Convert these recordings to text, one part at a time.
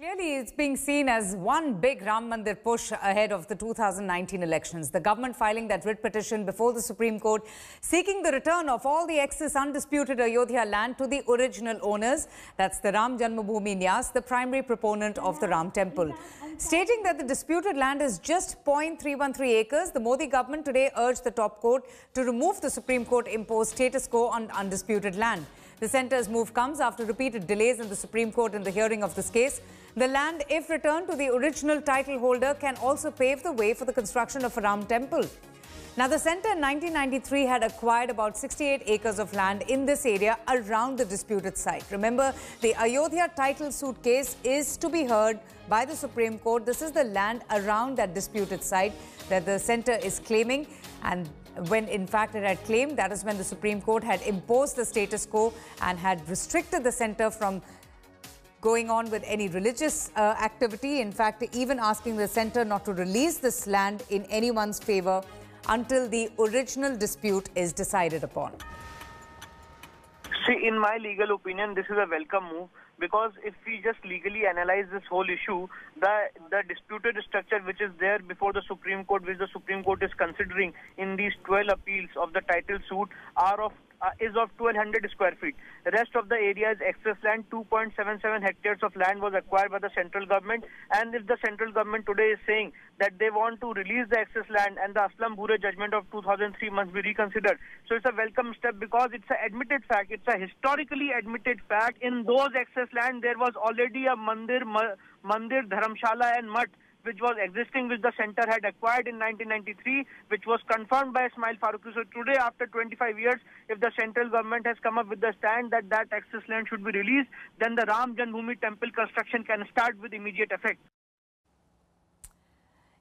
Clearly, it's being seen as one big Ram Mandir push ahead of the 2019 elections. The government filing that writ petition before the Supreme Court seeking the return of all the excess undisputed Ayodhya land to the original owners. That's the Ram Janmabhoomi Nyas, the primary proponent of the Ram Temple. Stating that the disputed land is just 0.313 acres, the Modi government today urged the top court to remove the Supreme Court imposed status quo on undisputed land. The centre's move comes after repeated delays in the Supreme Court in the hearing of this case. The land, if returned to the original title holder, can also pave the way for the construction of a Ram temple. Now, the centre in 1993 had acquired about 68 acres of land in this area around the disputed site. Remember, the Ayodhya title suit case is to be heard by the Supreme Court. This is the land around that disputed site that the centre is claiming, and when in fact it had claimed, that is when the Supreme Court had imposed the status quo and had restricted the centre from going on with any religious activity. In fact, even asking the centre not to release this land in anyone's favour until the original dispute is decided upon. See, in my legal opinion, this is a welcome move, because if we just legally analyze this whole issue, the disputed structure which is there before the Supreme Court, which the Supreme Court is considering in these 12 appeals of the title suit, is of 1200 square feet. The rest of the area is excess land. 2.77 hectares of land was acquired by the central government, and if the central government today is saying that they want to release the excess land and the Aslam Bhure judgment of 2003 must be reconsidered, so it's a welcome step, because it's an admitted fact, it's a historically admitted fact. In those excess land there was already a mandir, dharamshala and mutt which was existing, which the centre had acquired in 1993, which was confirmed by Ismail Faruqui. So today, after 25 years, if the central government has come up with the stand that that excess land should be released, then the Ram Janmabhoomi temple construction can start with immediate effect.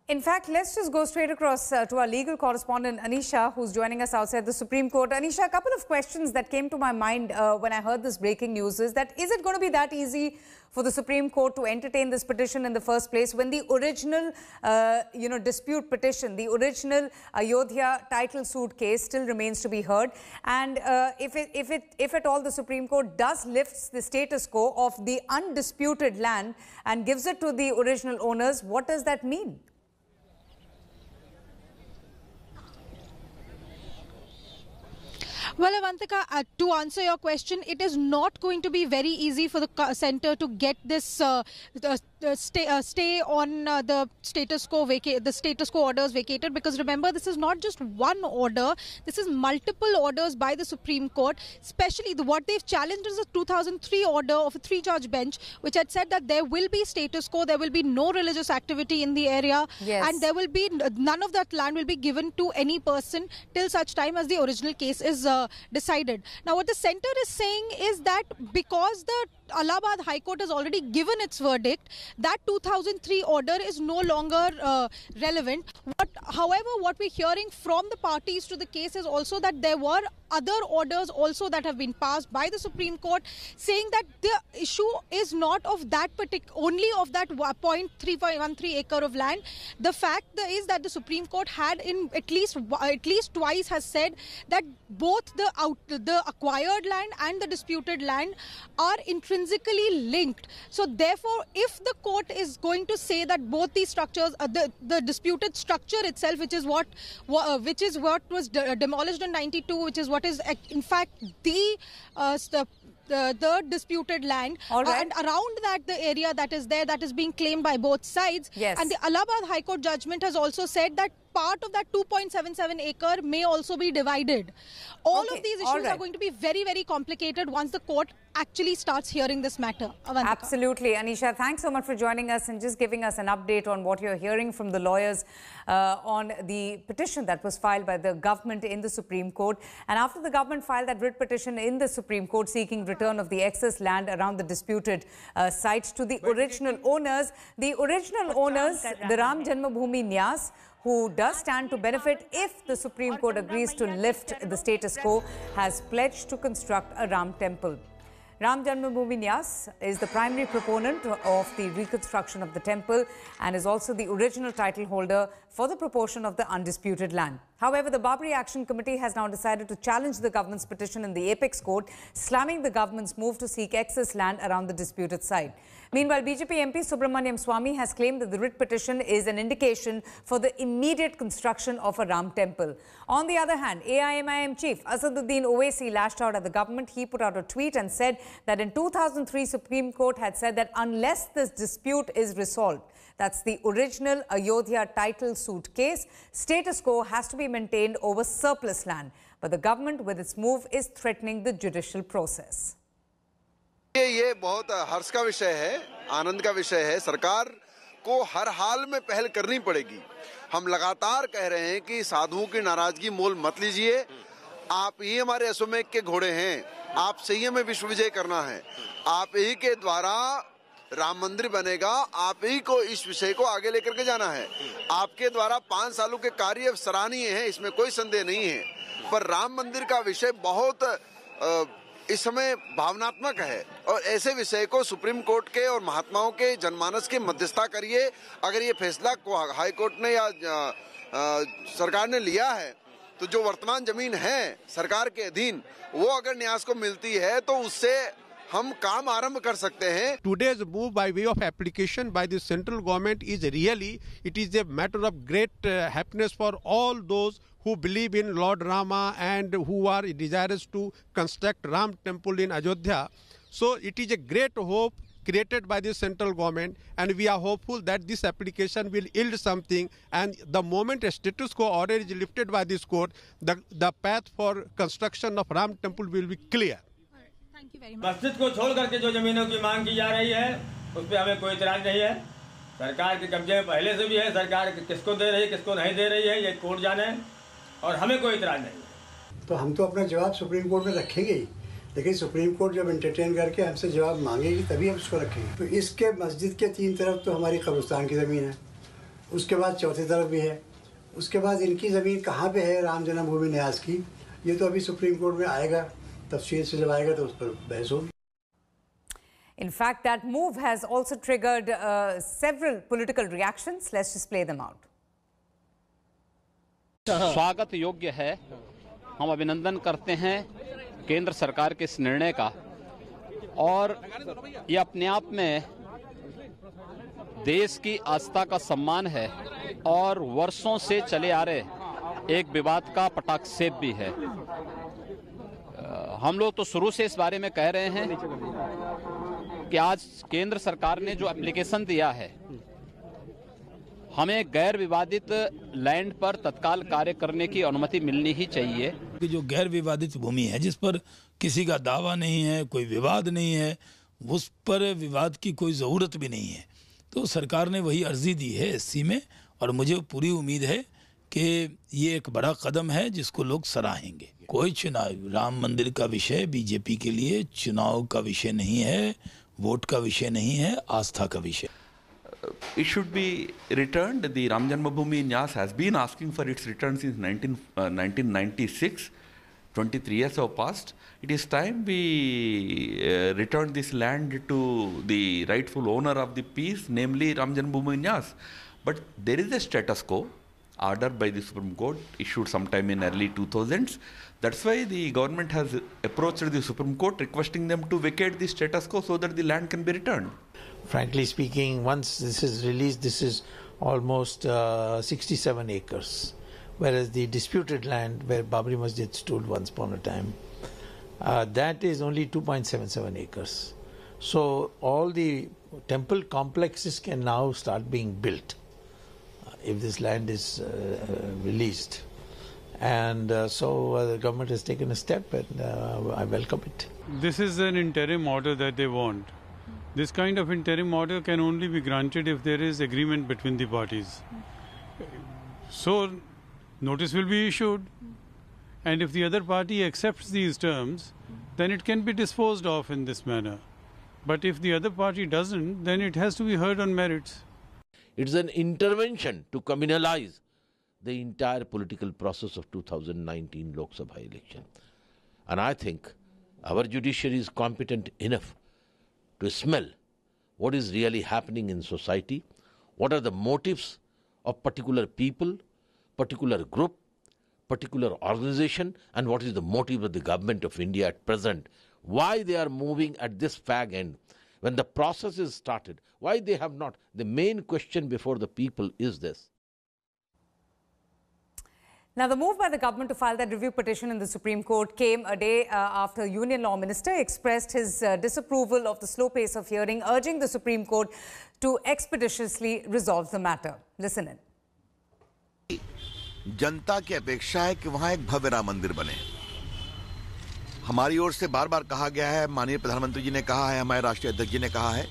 In fact, let's just go straight across to our legal correspondent, Anisha, who's joining us outside the Supreme Court. Anisha, a couple of questions that came to my mind when I heard this breaking news is that, is it going to be that easy for the Supreme Court to entertain this petition in the first place when the original, dispute petition, the original Ayodhya title suit case still remains to be heard? And if at all the Supreme Court does lift the status quo of the undisputed land and gives it to the original owners, what does that mean? Well, Avantika, to answer your question, it is not going to be very easy for the centre to get this stay on the status quo orders vacated, because remember, this is not just one order, this is multiple orders by the Supreme Court. Especially what they've challenged is a 2003 order of a 3-judge bench which had said that there will be status quo, there will be no religious activity in the area, yes, and there will be none of that land will be given to any person till such time as the original case is decided. Now, what the centre is saying is that because the Allahabad High Court has already given its verdict, that 2003 order is no longer relevant. However, what we're hearing from the parties to the case is also that there were other orders also that have been passed by the Supreme Court saying that the issue is not of that only of that 0.313 acre of land. The fact is that the Supreme Court had in at least twice has said that both the acquired land and the disputed land are intrinsically linked. So therefore, if the court is going to say that both these structures, the disputed structure itself, which is what was demolished in 92, which is what is in fact the disputed land, right, and around that the area that is there, that is being claimed by both sides. Yes. And the Allahabad High Court judgment has also said that part of that 2.77 acre may also be divided. All of these issues are going to be very, very complicated once the court actually starts hearing this matter. Avantika. Absolutely. Anisha, thanks so much for joining us and just giving us an update on what you're hearing from the lawyers on the petition that was filed by the government in the Supreme Court. And after the government filed that writ petition in the Supreme Court seeking return of the excess land around the disputed site to the original owners, the Ram Janmabhoomi Nyas, who does stand to benefit if the Supreme Court agrees to lift the status quo, has pledged to construct a Ram temple. Ram Janmabhoomi Nyas is the primary proponent of the reconstruction of the temple and is also the original title holder for the proportion of the undisputed land. However, the Babri Action Committee has now decided to challenge the government's petition in the Apex Court, slamming the government's move to seek excess land around the disputed site. Meanwhile, BJP MP Subramaniam Swamy has claimed that the writ petition is an indication for the immediate construction of a Ram temple. On the other hand, AIMIM chief Asaduddin Owaisi lashed out at the government. He put out a tweet and said that in 2003, Supreme Court had said that unless this dispute is resolved, that's the original Ayodhya title suit case, status quo has to be maintained over surplus land. But the government, with its move, is threatening the judicial process. ये बहुत हर्ष का विषय है, आनंद का विषय है। सरकार को हर हाल में पहल करनी पड़ेगी। हम लगातार कह रहे हैं कि साधुओं की नाराजगी मोल मत लीजिए। आप ही हमारे अश्वमेध के घोड़े हैं, आपसे ही हमें विश्व विजय करना है। आप ही के द्वारा राम मंदिर बनेगा, आप ही को इस विषय को आगे लेकर के जाना है। आपके द्वारा 5 सालों के कार्य सराहनीय हैं, इसमें कोई संदेह नहीं है, पर राम मंदिर का विषय बहुत इस समय भावनात्मक है और ऐसे विषय को सुप्रीम कोर्ट के और महात्माओं के जनमानस के मध्यस्थता करिए। अगर ये फैसला हाई कोर्ट ने या सरकार ने लिया है तो जो वर्तमान जमीन है सरकार के अधीन, वो अगर न्यास को मिलती है तो उससे हम काम आरंभ कर सकते हैं। Today's move by way of application by the central government is really, it is a matter of great happiness for all those who believe in Lord Rama and who are desirous to construct Ram temple in Ayodhya. So it is a great hope created by the central government, and we are hopeful that this application will yield something, and the moment a status quo order is lifted by this court, the path for construction of Ram temple will be clear. मस्जिद को छोड़ करके जो जमीनों की मांग की जा रही है उस पर हमें कोई इतराज नहीं है। सरकार के कब्जे में पहले से भी है, सरकार किसको दे रही है किसको नहीं दे रही है ये कोर्ट जाने, और हमें कोई इतराज नहीं है। तो हम तो अपना जवाब सुप्रीम कोर्ट में रखेंगे ही, लेकिन सुप्रीम कोर्ट जब एंटरटेन करके हमसे जवाब मांगेगी तभी हम उसको रखेंगे। तो इसके मस्जिद के 3 तरफ तो हमारी कब्रिस्तान की ज़मीन है, उसके बाद चौथी तरफ भी है, उसके बाद इनकी ज़मीन कहाँ पे है राम जन्मभूमि न्यास की, ये तो अभी सुप्रीम कोर्ट में आएगा, तफसील से जब आएगा तो उस पर बहस होगी। In fact, that move has also triggered several political reactions. Let's just play them out. स्वागत योग्य है, हम अभिनंदन करते हैं केंद्र सरकार के इस निर्णय का, और ये अपने आप में देश की आस्था का सम्मान है और वर्षों से चले आ रहे एक विवाद का पटाक्षेप भी है। हम लोग तो शुरू से इस बारे में कह रहे हैं कि आज केंद्र सरकार ने जो एप्लीकेशन दिया है, हमें गैर विवादित लैंड पर तत्काल कार्य करने की अनुमति मिलनी ही चाहिए। कि जो गैर विवादित भूमि है, जिस पर किसी का दावा नहीं है, कोई विवाद नहीं है, उस पर विवाद की कोई ज़रूरत भी नहीं है, तो सरकार ने वही अर्जी दी है एससी में, और मुझे पूरी उम्मीद है कि ये एक बड़ा कदम है जिसको लोग सराहेंगे। कोई चुनाव, राम मंदिर का विषय बीजेपी के लिए चुनाव का विषय नहीं है, वोट का विषय नहीं है, आस्था का विषय। It should be returned. The Ram Janmabhoomi Nyas has been asking for its return since 1996. 23 years have passed. It is time we return this land to the rightful owner of the piece, namely Ram Janmabhoomi Nyas. But there is a status quo order by the Supreme Court issued sometime in early 2000s. That's why the government has approached the Supreme Court requesting them to vacate the status quo so that the land can be returned. Frankly speaking, once this is released, this is almost 67 acres, whereas the disputed land where Babri Masjid stood once upon a time, that is only 2.77 acres. So all the temple complexes can now start being built if this land is released. And so the government has taken a step, and I welcome it. This is an interim order that they want. This kind of interim order can only be granted if there is agreement between the parties. So notice will be issued, and if the other party accepts these terms, then it can be disposed of in this manner. But if the other party doesn't, then it has to be heard on merits. It's an intervention to communalize the entire political process of 2019 Lok Sabha election. And I think our judiciary is competent enough to smell what is really happening in society, what are the motives of particular people, particular group, particular organization and what is the motive of the government of India at present, why they are moving at this fag end. When the process is started, why they have not? The main question before the people is this. Now, the move by the government to file that review petition in the Supreme Court came a day after Union Law Minister expressed his disapproval of the slow pace of hearing, urging the Supreme Court to expeditiously resolve the matter. Listen in. जनता की अपेक्षा है कि वहां एक भव्य राम मंदिर बने। हमारी ओर से बार बार कहा गया है, माननीय प्रधानमंत्री जी ने कहा है, हमारे राष्ट्रीय अध्यक्ष जी ने कहा है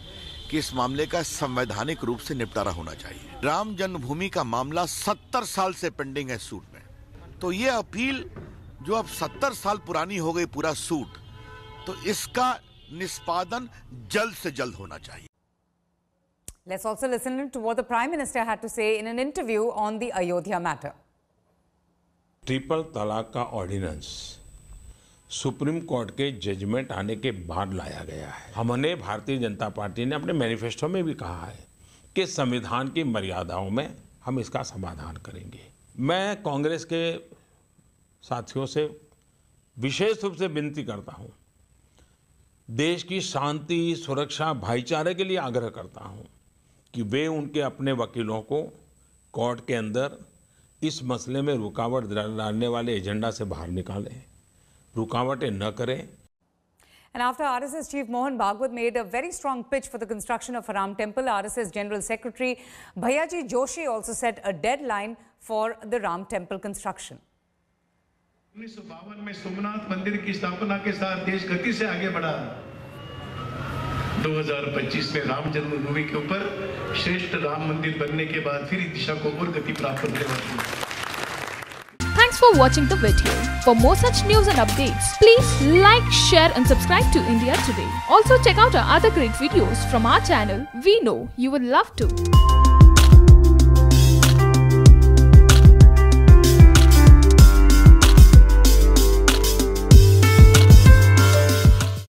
कि इस मामले का संवैधानिक रूप से निपटारा होना चाहिए। राम जन्मभूमि का मामला 70 साल से पेंडिंग है सूट में, तो ये अपील जो अब 70 साल पुरानी हो गई पूरा सूट, तो इसका निष्पादन जल्द से जल्द होना चाहिए। Let's also listen to what the Prime Minister had to say in an interview on the Ayodhya matter. Triple तलाक का ऑर्डिनेंस सुप्रीम कोर्ट के जजमेंट आने के बाद लाया गया है। हमने भारतीय जनता पार्टी ने अपने मैनिफेस्टो में भी कहा है कि संविधान की मर्यादाओं में हम इसका समाधान करेंगे। मैं कांग्रेस के साथियों से विशेष रूप से विनती करता हूं, देश की शांति, सुरक्षा, भाईचारे के लिए आग्रह करता हूं कि वे उनके अपने वकीलों को कोर्ट के अंदर इस मसले में रुकावट डालने वाले एजेंडा से बाहर निकालें, रुकावटें न करें। And after RSS Chief Mohan Bhagwat made a very strong pitch for the construction of a Ram temple, RSS General Secretary Bhaiyaji Joshi also set a deadline for the Ram temple construction. 1952 में सोमनाथ मंदिर की स्थापना के साथ देश गति से आगे बढ़ा। 2025 में राम जन्मभूमि के ऊपर श्रेष्ठ राम मंदिर बनने के बाद फिर दिशा को और गति प्राप्त होने वाली है। Thanks for watching the video. For more such news and updates, please like, share and subscribe to India Today. Also check out our other great videos from our channel. We know you will love to.